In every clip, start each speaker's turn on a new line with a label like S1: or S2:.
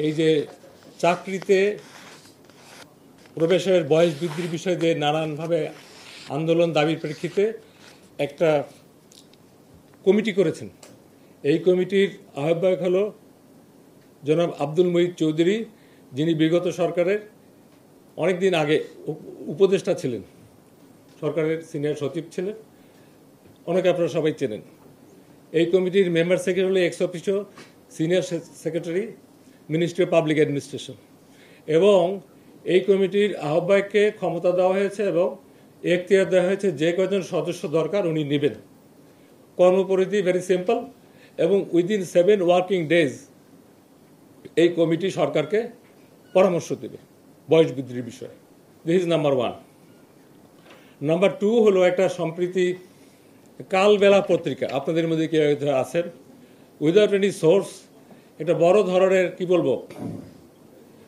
S1: এই যে চাকরিতে প্রবেশের বয়স বৃদ্ধির বিষয়ে যে নানানভাবে আন্দোলন দাবির প্রেক্ষিতে একটা কমিটি করেছেন। এই কমিটির আহ্বায়ক হলো জনাব আব্দুল মুহিত চৌধুরী, যিনি বিগত সরকারের অনেক দিন আগে উপদেষ্টা ছিলেন, সরকারের সিনিয়র সচিব ছিলেন, অনেকে আপনারা সবাই চেনেন। এই কমিটির মেম্বার সেক্রেটারি হলো x officio senior secretary, ministry of public administration. এবং এই কমিটির আহ্বায়ককে ক্ষমতা দেওয়া হয়েছে এবং এখতিয়ার দেওয়া হয়েছে যে কয়জন সদস্য দরকার উনি নেবেন। কর্মপরিধি ভেরি সিম্পল, এবং উইদিন 7 ওয়ার্কিং ডেজ এই কমিটি সরকারকে পরামর্শ দেবে বয়স বৃদ্ধির বিষয়ে। This is number 1। নাম্বার 2 হলো একটা সম্প্রীতি কালবেলা পত্রিকা, আপনাদের মধ্যে কেউ আছেন, উইদাউট এনি সোর্স একটা বড় ধরনের কি বলবো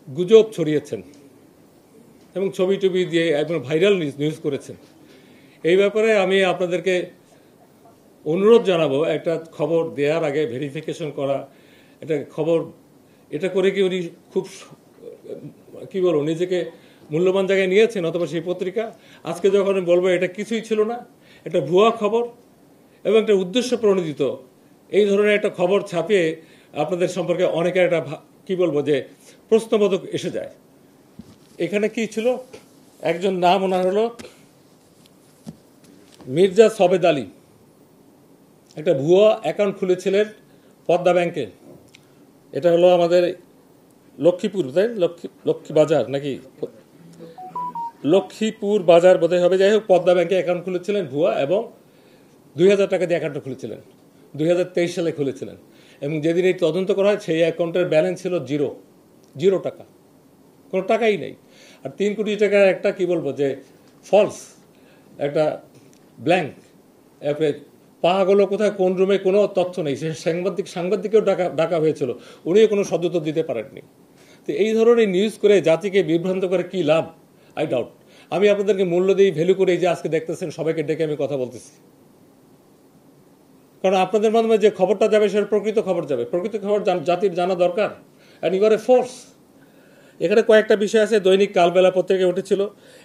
S1: গুজব ছড়িয়েছেন এবং ছবি টবি দিয়ে একদম ভাইরাল নিউজ করেছেন। এই ব্যাপারে আমি আপনাদেরকে অনুরোধ জানাবো, একটা খবর দেওয়ার আগে ভেরিফিকেশন করা, একটা খবর এটা করে কি উনি খুব কি বলবো নিজেকে মূল্যবান জায়গায় নিয়েছেন, অথবা সেই পত্রিকা আজকে যখন বলবো এটা কিছুই ছিল না, এটা ভুয়া খবর এবং একটা উদ্দেশ্য প্রণোদিত এই ধরনের একটা খবর ছাপিয়ে আপনাদের সম্পর্কে অনেকের একটা কি বলবো যে প্রশ্নবোধক এসে যায়। এখানে কি ছিল, একজন নাম ওনার হলো মির্জা সবেদ আলী, একটা ভুয়া অ্যাকাউন্ট খুলেছিলেন পদ্মা ব্যাংকে। এটা হলো আমাদের লক্ষ্মীপুর, তাই লক্ষ্মী বাজার নাকি লক্ষ্মীপুর বাজার বোধহয় হবে, যাই হোক পদ্মা ব্যাংকে অ্যাকাউন্ট খুলেছিলেন ভুয়া, এবং 2000 টাকা দিয়ে অ্যাকাউন্টটা খুলেছিলেন, 2023 সালে খুলেছিলেন। এবং যেদিন এই তদন্ত করা হয় সেই অ্যাকাউন্টের ব্যালেন্স ছিল জিরো টাকা, কোনো টাকাই নেই। আর 3 কোটি টাকার একটা কি বলবো যে ফলস একটা ব্ল্যাঙ্ক পাওয়া গেল কোথায়, কোন রুমে, কোনো তথ্য নেই। সে সাংবাদিককেও ডাকা হয়েছিল, উনিও কোনো সদুত্তর দিতে পারেননি। তো এই ধরনের নিউজ করে জাতিকে বিভ্রান্ত করে কি লাভ, আই ডাউট। আমি আপনাদেরকে মূল্য দিই, ভ্যালু করে এই যে আজকে দেখতেছেন সবাইকে ডেকে আমি কথা বলতেছি, কারণ আপনাদের মাধ্যমে যে খবরটা যাবে সেটা প্রকৃত খবর যাবে। প্রকৃত খবর জাতির জানা দরকার, and you are a force. এখানে কয়েকটা বিষয় আছে, দৈনিক কালবেলা পত্রিকায় উঠেছিল,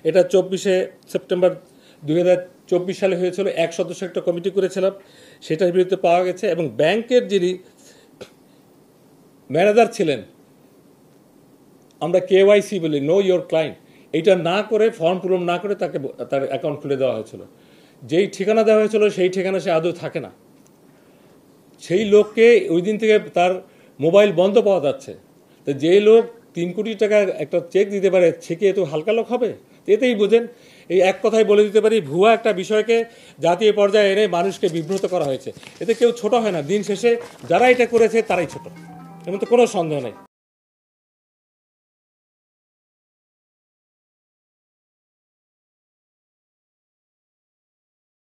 S1: এটা 24শে সেপ্টেম্বর 2024 সালে হয়েছিল। 1 সদস্য একটা কমিটি করেছিলাম, সেটার বিরুদ্ধে পাওয়া গেছে। এবং ব্যাংকের যিনি ম্যানেজার ছিলেন, আমরা KYC বলি, নো ইয়োর ক্লায়েন্ট, এইটা না করে, ফর্ম পূরণ না করে তাকে তার অ্যাকাউন্ট খুলে দেওয়া হয়েছিল। যেই ঠিকানা দেওয়া হয়েছিল সেই ঠিকানা সে আদৌ থাকে না। সেই লোককে ওই দিন থেকে তার মোবাইল বন্ধ পাওয়া যাচ্ছে। তো যেই লোক 3 কোটি টাকা একটা চেক দিতে পারে, সে কি এত হালকা লোক হবে? এতেই বোঝেন, এই এক কথায় বলে দিতে পারি, ভুয়া একটা বিষয়কে জাতীয় পর্যায়ে এনে মানুষকে বিব্রত করা হয়েছে। এতে কেউ ছোট হয় না, দিন শেষে যারা এটা করেছে তারাই ছোট, এমন তো কোনো সন্দেহ নেই।